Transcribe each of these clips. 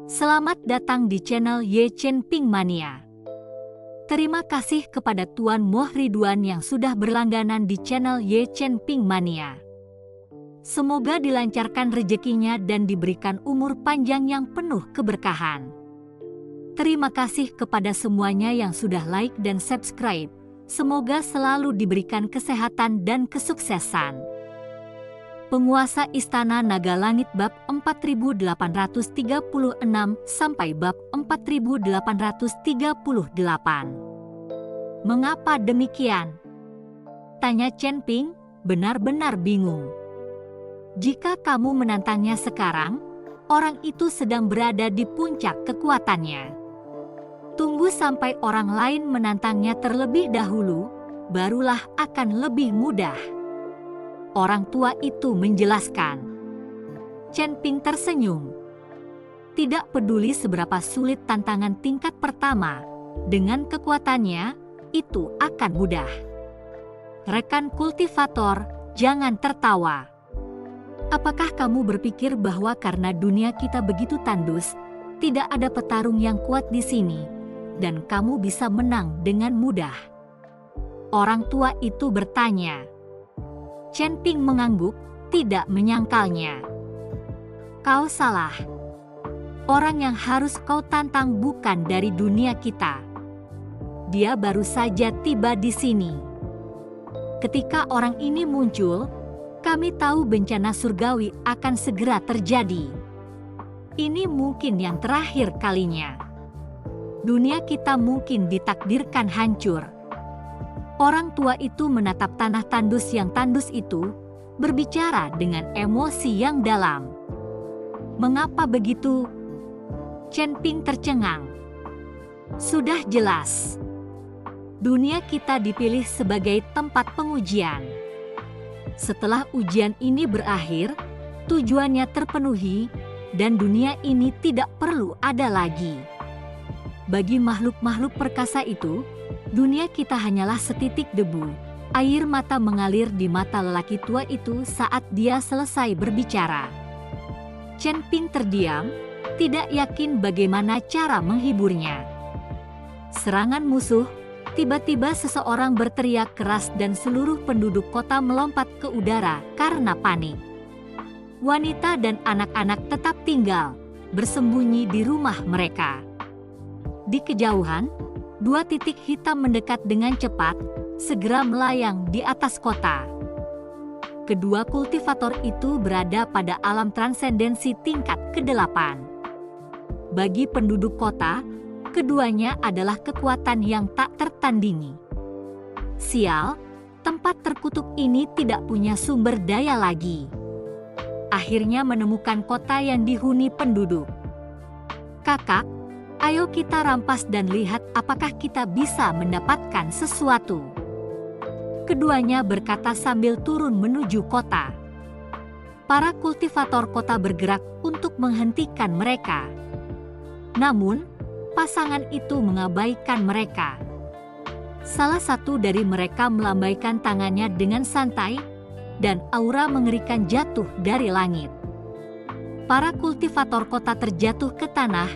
Selamat datang di channel Ye Chen Ping Mania. Terima kasih kepada Tuan Moh Ridwan yang sudah berlangganan di channel Ye Chen Ping Mania. Semoga dilancarkan rezekinya dan diberikan umur panjang yang penuh keberkahan. Terima kasih kepada semuanya yang sudah like dan subscribe. Semoga selalu diberikan kesehatan dan kesuksesan. Penguasa Istana Naga Langit bab 4836 sampai bab 4838. Mengapa demikian? Tanya Chen Ping, benar-benar bingung. Jika kamu menantangnya sekarang, orang itu sedang berada di puncak kekuatannya. Tunggu sampai orang lain menantangnya terlebih dahulu, barulah akan lebih mudah. Orang tua itu menjelaskan. Chen Ping tersenyum. Tidak peduli seberapa sulit tantangan tingkat pertama, dengan kekuatannya, itu akan mudah. Rekan kultivator, jangan tertawa. Apakah kamu berpikir bahwa karena dunia kita begitu tandus, tidak ada petarung yang kuat di sini, dan kamu bisa menang dengan mudah? Orang tua itu bertanya. Chen Ping mengangguk, tidak menyangkalnya. Kau salah. Orang yang harus kau tantang bukan dari dunia kita. Dia baru saja tiba di sini. Ketika orang ini muncul, kami tahu bencana surgawi akan segera terjadi. Ini mungkin yang terakhir kalinya. Dunia kita mungkin ditakdirkan hancur. Orang tua itu menatap tanah tandus yang tandus itu, berbicara dengan emosi yang dalam. Mengapa begitu? Chen Ping tercengang. Sudah jelas. Dunia kita dipilih sebagai tempat pengujian. Setelah ujian ini berakhir, tujuannya terpenuhi, dan dunia ini tidak perlu ada lagi. Bagi makhluk-makhluk perkasa itu, dunia kita hanyalah setitik debu. Air mata mengalir di mata lelaki tua itu saat dia selesai berbicara. Chen Ping terdiam, tidak yakin bagaimana cara menghiburnya. Serangan musuh, tiba-tiba seseorang berteriak keras dan seluruh penduduk kota melompat ke udara karena panik. Wanita dan anak-anak tetap tinggal, bersembunyi di rumah mereka. Di kejauhan, dua titik hitam mendekat dengan cepat, segera melayang di atas kota. Kedua kultivator itu berada pada alam transendensi tingkat ke-8. Bagi penduduk kota, keduanya adalah kekuatan yang tak tertandingi. Sial, tempat terkutuk ini tidak punya sumber daya lagi. Akhirnya menemukan kota yang dihuni penduduk. Kakak, ayo kita rampas dan lihat apakah kita bisa mendapatkan sesuatu. Keduanya berkata sambil turun menuju kota. Para kultivator kota bergerak untuk menghentikan mereka. Namun, pasangan itu mengabaikan mereka. Salah satu dari mereka melambaikan tangannya dengan santai, dan aura mengerikan jatuh dari langit. Para kultivator kota terjatuh ke tanah,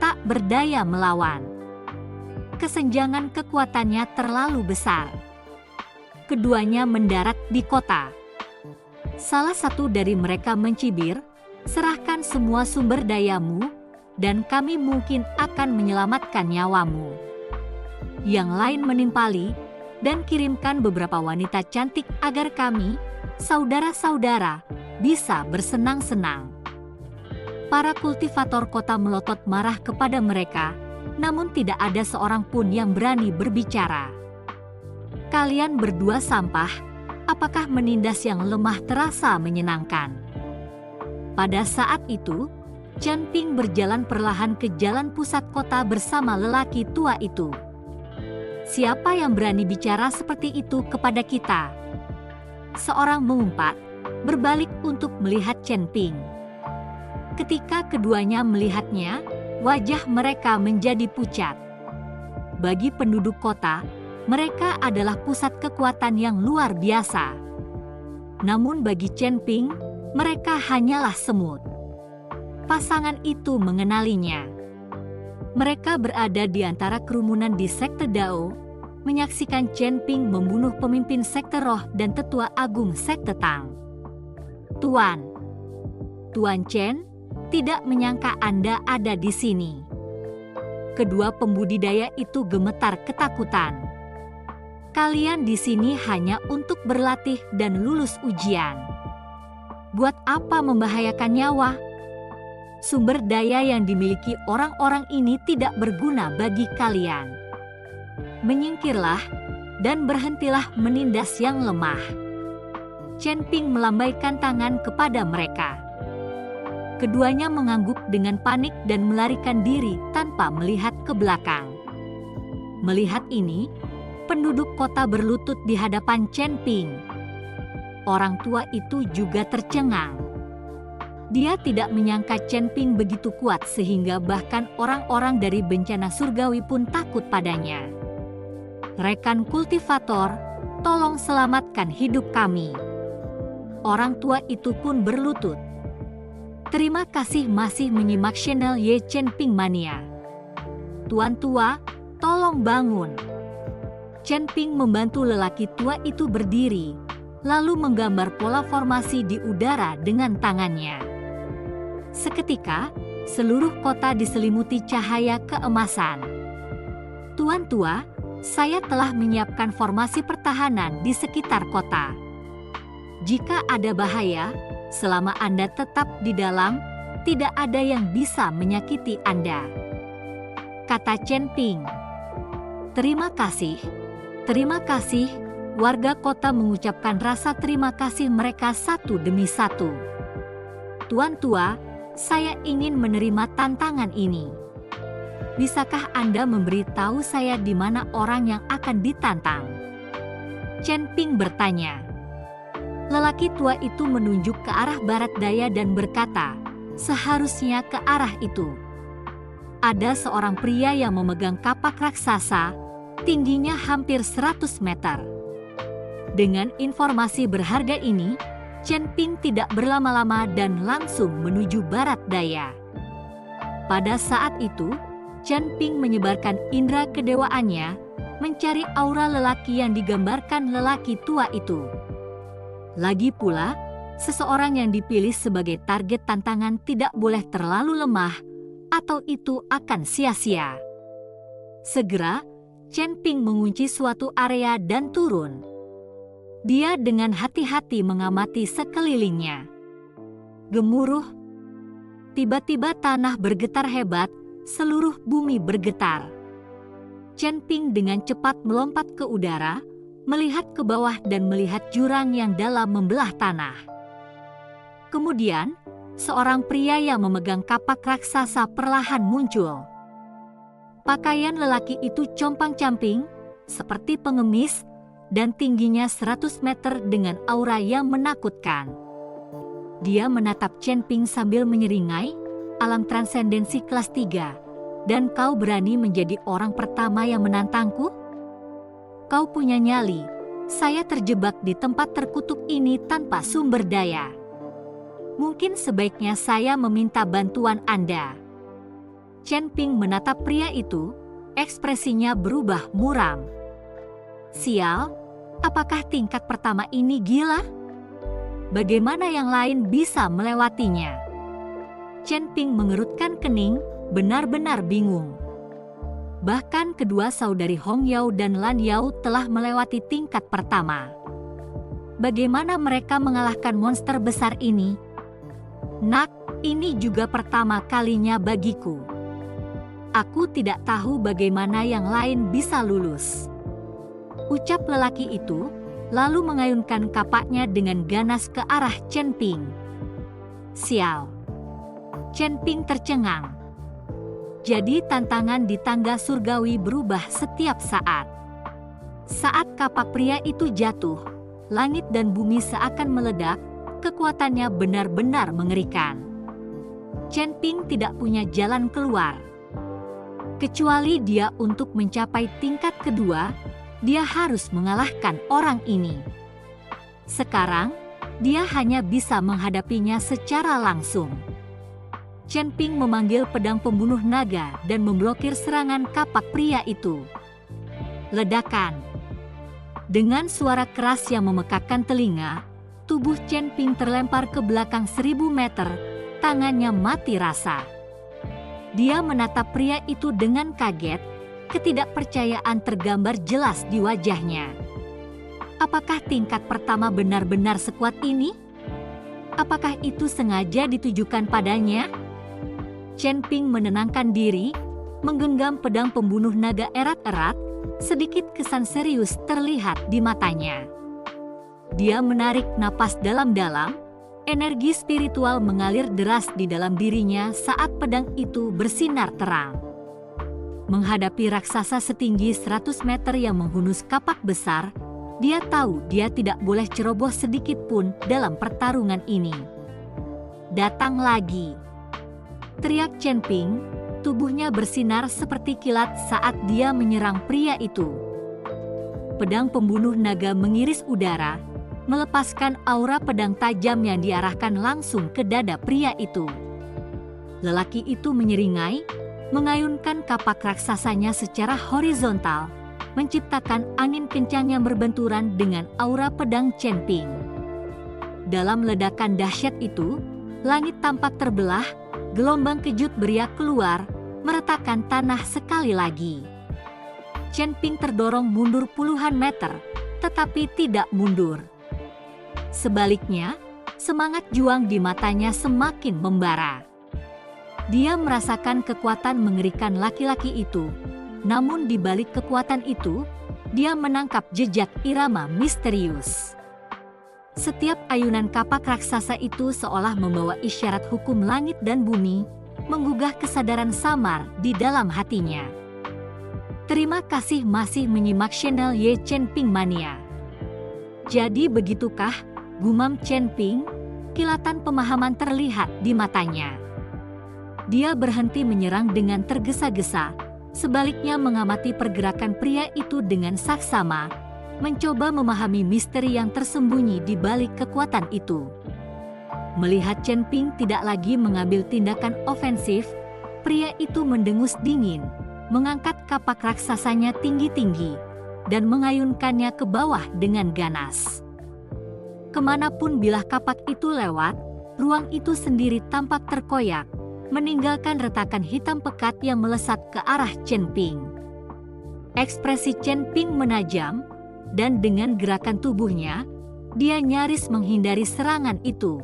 tak berdaya melawan. Kesenjangan kekuatannya terlalu besar. Keduanya mendarat di kota. Salah satu dari mereka mencibir, serahkan semua sumber dayamu, dan kami mungkin akan menyelamatkan nyawamu. Yang lain menimpali, dan kirimkan beberapa wanita cantik agar kami, saudara-saudara, bisa bersenang-senang. Para kultivator kota melotot marah kepada mereka, namun tidak ada seorang pun yang berani berbicara. Kalian berdua sampah, apakah menindas yang lemah terasa menyenangkan? Pada saat itu, Chen Ping berjalan perlahan ke jalan pusat kota bersama lelaki tua itu. Siapa yang berani bicara seperti itu kepada kita? Seorang mengumpat, berbalik untuk melihat Chen Ping. Ketika keduanya melihatnya, wajah mereka menjadi pucat. Bagi penduduk kota, mereka adalah pusat kekuatan yang luar biasa. Namun bagi Chen Ping, mereka hanyalah semut. pasangan itu mengenalinya. Mereka berada di antara kerumunan di sekte Dao, menyaksikan Chen Ping membunuh pemimpin sekte roh dan tetua agung sekte Tang. Tuan Chen, tidak menyangka Anda ada di sini. Kedua pembudidaya itu gemetar ketakutan. Kalian di sini hanya untuk berlatih dan lulus ujian. Buat apa membahayakan nyawa? Sumber daya yang dimiliki orang-orang ini tidak berguna bagi kalian. Menyingkirlah dan berhentilah menindas yang lemah. Chen Ping melambaikan tangan kepada mereka. Keduanya mengangguk dengan panik dan melarikan diri tanpa melihat ke belakang. Melihat ini, penduduk kota berlutut di hadapan Chen Ping. Orang tua itu juga tercengang. Dia tidak menyangka Chen Ping begitu kuat sehingga bahkan orang-orang dari bencana surgawi pun takut padanya. Rekan kultivator, tolong selamatkan hidup kami. Orang tua itu pun berlutut. Terima kasih masih menyimak channel Ye Chen Ping Mania. Tuan tua, tolong bangun. Chen Ping membantu lelaki tua itu berdiri, lalu menggambar pola formasi di udara dengan tangannya. Seketika, seluruh kota diselimuti cahaya keemasan. Tuan tua, saya telah menyiapkan formasi pertahanan di sekitar kota. Jika ada bahaya, selama Anda tetap di dalam, tidak ada yang bisa menyakiti Anda, kata Chen Ping. Terima kasih. Terima kasih. Warga kota mengucapkan rasa terima kasih mereka satu demi satu. Tuan tua, saya ingin menerima tantangan ini. Bisakah Anda memberitahu saya di mana orang yang akan ditantang? Chen Ping bertanya. Lelaki tua itu menunjuk ke arah barat daya dan berkata, seharusnya ke arah itu. Ada seorang pria yang memegang kapak raksasa, tingginya hampir 100 meter. Dengan informasi berharga ini, Chen Ping tidak berlama-lama dan langsung menuju barat daya. Pada saat itu, Chen Ping menyebarkan indera kedewaannya, mencari aura lelaki yang digambarkan lelaki tua itu. Lagi pula, seseorang yang dipilih sebagai target tantangan tidak boleh terlalu lemah, atau itu akan sia-sia. Segera, Chen Ping mengunci suatu area dan turun. Dia dengan hati-hati mengamati sekelilingnya. Gemuruh. Tiba-tiba tanah bergetar hebat, seluruh bumi bergetar. Chen Ping dengan cepat melompat ke udara, melihat ke bawah dan melihat jurang yang dalam membelah tanah. Kemudian, seorang pria yang memegang kapak raksasa perlahan muncul. Pakaian lelaki itu compang-camping, seperti pengemis, dan tingginya 100 meter dengan aura yang menakutkan. Dia menatap Chen Ping sambil menyeringai, alam transendensi kelas 3, dan kau berani menjadi orang pertama yang menantangku? Kau punya nyali, saya terjebak di tempat terkutuk ini tanpa sumber daya. Mungkin sebaiknya saya meminta bantuan Anda. Chen Ping menatap pria itu, ekspresinya berubah muram. Sial, apakah tingkat pertama ini gila? Bagaimana yang lain bisa melewatinya? Chen Ping mengerutkan kening, benar-benar bingung. Bahkan kedua saudari Hong Yao dan Lan Yao telah melewati tingkat pertama. Bagaimana mereka mengalahkan monster besar ini? Nak, ini juga pertama kalinya bagiku. Aku tidak tahu bagaimana yang lain bisa lulus. Ucap lelaki itu, lalu mengayunkan kapaknya dengan ganas ke arah Chen Ping. Sial. Chen Ping tercengang. Jadi tantangan di tangga surgawi berubah setiap saat. Saat kapak pria itu jatuh, langit dan bumi seakan meledak, kekuatannya benar-benar mengerikan. Chen Ping tidak punya jalan keluar. Kecuali dia untuk mencapai tingkat kedua, dia harus mengalahkan orang ini. Sekarang, dia hanya bisa menghadapinya secara langsung. Chen Ping memanggil pedang pembunuh naga dan memblokir serangan kapak pria itu. Ledakan. Dengan suara keras yang memekakkan telinga, tubuh Chen Ping terlempar ke belakang 1000 meter, tangannya mati rasa. Dia menatap pria itu dengan kaget, ketidakpercayaan tergambar jelas di wajahnya. Apakah tingkat pertama benar-benar sekuat ini? Apakah itu sengaja ditujukan padanya? Chen Ping menenangkan diri, menggenggam pedang pembunuh naga erat-erat, sedikit kesan serius terlihat di matanya. Dia menarik napas dalam-dalam, energi spiritual mengalir deras di dalam dirinya saat pedang itu bersinar terang. Menghadapi raksasa setinggi 100 meter yang menghunus kapak besar, dia tahu dia tidak boleh ceroboh sedikit pun dalam pertarungan ini. Datang lagi, teriak Chen Ping, tubuhnya bersinar seperti kilat saat dia menyerang pria itu. Pedang pembunuh naga mengiris udara, melepaskan aura pedang tajam yang diarahkan langsung ke dada pria itu. Lelaki itu menyeringai, mengayunkan kapak raksasanya secara horizontal, menciptakan angin kencang yang berbenturan dengan aura pedang Chen Ping. Dalam ledakan dahsyat itu, langit tampak terbelah, gelombang kejut beriak keluar, meretakan tanah sekali lagi. Chen Ping terdorong mundur puluhan meter, tetapi tidak mundur. Sebaliknya, semangat juang di matanya semakin membara. Dia merasakan kekuatan mengerikan laki-laki itu, namun di balik kekuatan itu, dia menangkap jejak irama misterius. Setiap ayunan kapak raksasa itu seolah membawa isyarat hukum langit dan bumi, menggugah kesadaran samar di dalam hatinya. Terima kasih masih menyimak channel Ye Chen Ping Mania. Jadi begitukah, gumam Chen Ping, kilatan pemahaman terlihat di matanya. Dia berhenti menyerang dengan tergesa-gesa, sebaliknya mengamati pergerakan pria itu dengan saksama, mencoba memahami misteri yang tersembunyi di balik kekuatan itu. Melihat Chen Ping tidak lagi mengambil tindakan ofensif, pria itu mendengus dingin, mengangkat kapak raksasanya tinggi-tinggi, dan mengayunkannya ke bawah dengan ganas. Kemanapun bilah kapak itu lewat, ruang itu sendiri tampak terkoyak, meninggalkan retakan hitam pekat yang melesat ke arah Chen Ping. Ekspresi Chen Ping menajam, dan dengan gerakan tubuhnya, dia nyaris menghindari serangan itu.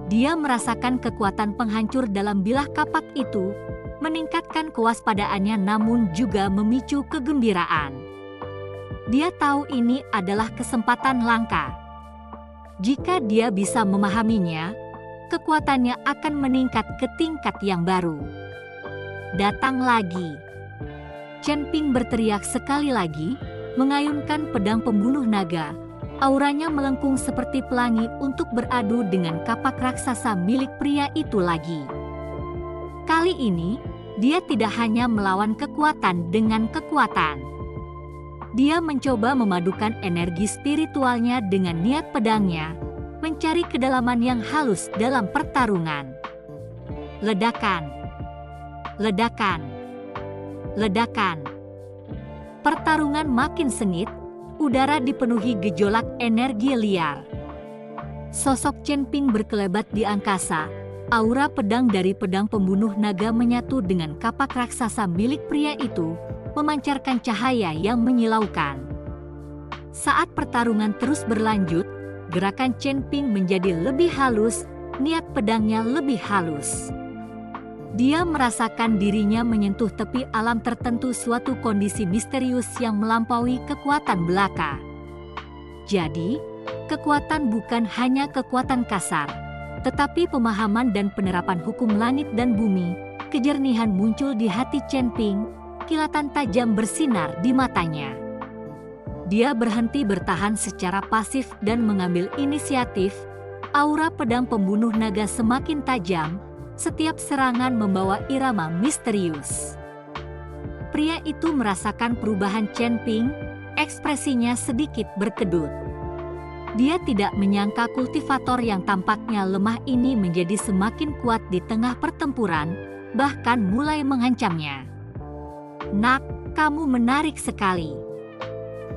Dia merasakan kekuatan penghancur dalam bilah kapak itu, meningkatkan kewaspadaannya namun juga memicu kegembiraan. Dia tahu ini adalah kesempatan langka. Jika dia bisa memahaminya, kekuatannya akan meningkat ke tingkat yang baru. Datang lagi. Chen Ping berteriak sekali lagi, mengayunkan pedang pembunuh naga. Auranya melengkung seperti pelangi untuk beradu dengan kapak raksasa milik pria itu lagi. Kali ini, dia tidak hanya melawan kekuatan dengan kekuatan. Dia mencoba memadukan energi spiritualnya dengan niat pedangnya, mencari kedalaman yang halus dalam pertarungan. Ledakan. Ledakan. Ledakan. Pertarungan makin sengit, udara dipenuhi gejolak energi liar. Sosok Chen Ping berkelebat di angkasa, aura pedang dari pedang pembunuh naga menyatu dengan kapak raksasa milik pria itu, memancarkan cahaya yang menyilaukan. Saat pertarungan terus berlanjut, gerakan Chen Ping menjadi lebih halus, niat pedangnya lebih halus. Dia merasakan dirinya menyentuh tepi alam tertentu, suatu kondisi misterius yang melampaui kekuatan belaka. Jadi, kekuatan bukan hanya kekuatan kasar, tetapi pemahaman dan penerapan hukum langit dan bumi. Kejernihan muncul di hati Chen Ping, kilatan tajam bersinar di matanya. Dia berhenti bertahan secara pasif dan mengambil inisiatif. Aura pedang pembunuh naga semakin tajam. Setiap serangan membawa irama misterius. Pria itu merasakan perubahan Chen Ping, ekspresinya sedikit berkedut. Dia tidak menyangka kultivator yang tampaknya lemah ini menjadi semakin kuat di tengah pertempuran, bahkan mulai mengancamnya. "Nak, kamu menarik sekali."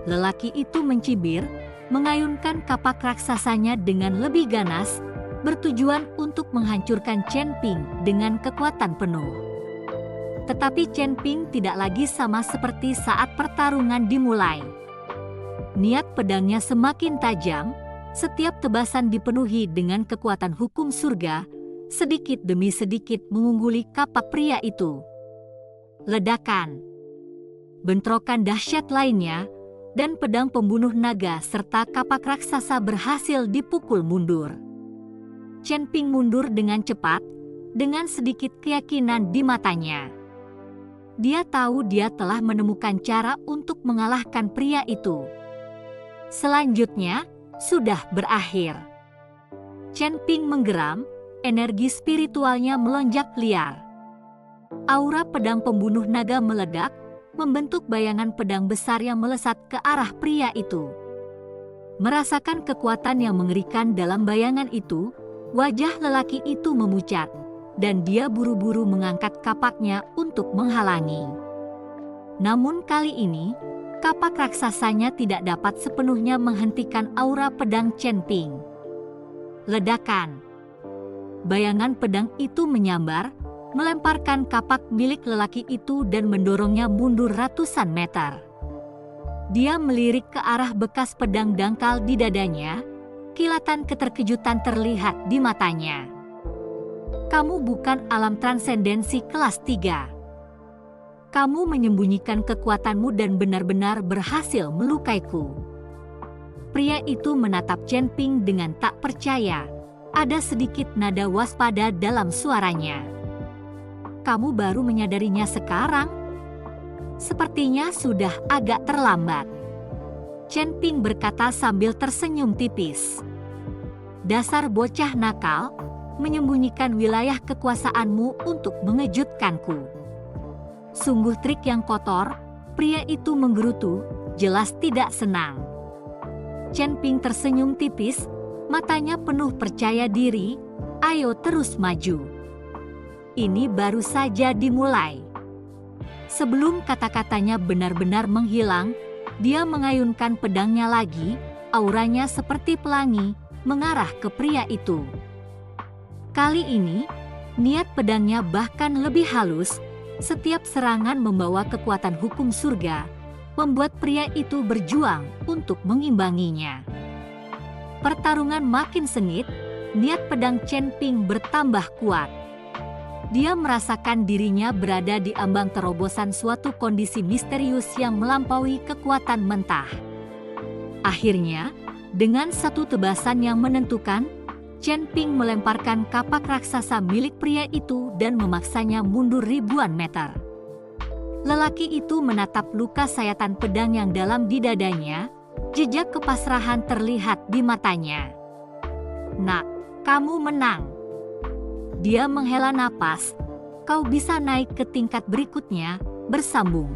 Lelaki itu mencibir, mengayunkan kapak raksasanya dengan lebih ganas, bertujuan untuk menghancurkan Chen Ping dengan kekuatan penuh. Tetapi Chen Ping tidak lagi sama seperti saat pertarungan dimulai. Niat pedangnya semakin tajam, setiap tebasan dipenuhi dengan kekuatan hukum surga, sedikit demi sedikit mengungguli kapak pria itu. Ledakan, bentrokan dahsyat lainnya, dan pedang pembunuh naga serta kapak raksasa berhasil dipukul mundur. Chen Ping mundur dengan cepat, dengan sedikit keyakinan di matanya. Dia tahu dia telah menemukan cara untuk mengalahkan pria itu. Selanjutnya, sudah berakhir. Chen Ping menggeram, energi spiritualnya melonjak liar. Aura pedang pembunuh naga meledak, membentuk bayangan pedang besar yang melesat ke arah pria itu. Merasakan kekuatan yang mengerikan dalam bayangan itu, wajah lelaki itu memucat, dan dia buru-buru mengangkat kapaknya untuk menghalangi. Namun kali ini, kapak raksasanya tidak dapat sepenuhnya menghentikan aura pedang Chen Ping. Ledakan. Bayangan pedang itu menyambar, melemparkan kapak milik lelaki itu dan mendorongnya mundur ratusan meter. Dia melirik ke arah bekas pedang dangkal di dadanya, kilatan keterkejutan terlihat di matanya. "Kamu bukan alam transendensi kelas 3. Kamu menyembunyikan kekuatanmu dan benar-benar berhasil melukaiku." Pria itu menatap Chen Ping dengan tak percaya. Ada sedikit nada waspada dalam suaranya. "Kamu baru menyadarinya sekarang? Sepertinya sudah agak terlambat." Chen Ping berkata sambil tersenyum tipis. "Dasar bocah nakal, menyembunyikan wilayah kekuasaanmu untuk mengejutkanku. Sungguh trik yang kotor." Pria itu menggerutu, jelas tidak senang. Chen Ping tersenyum tipis, matanya penuh percaya diri. "Ayo terus maju. Ini baru saja dimulai." Sebelum kata-katanya benar-benar menghilang, dia mengayunkan pedangnya lagi, auranya seperti pelangi, mengarah ke pria itu. Kali ini, niat pedangnya bahkan lebih halus. Setiap serangan membawa kekuatan hukum surga, membuat pria itu berjuang untuk mengimbanginya. Pertarungan makin sengit, niat pedang Chen Ping bertambah kuat. Dia merasakan dirinya berada di ambang terobosan suatu kondisi misterius yang melampaui kekuatan mentah. Akhirnya, dengan satu tebasan yang menentukan, Chen Ping melemparkan kapak raksasa milik pria itu dan memaksanya mundur ribuan meter. Lelaki itu menatap luka sayatan pedang yang dalam di dadanya, jejak kepasrahan terlihat di matanya. "Nak, kamu menang." Dia menghela napas. "Kau bisa naik ke tingkat berikutnya," bersambung.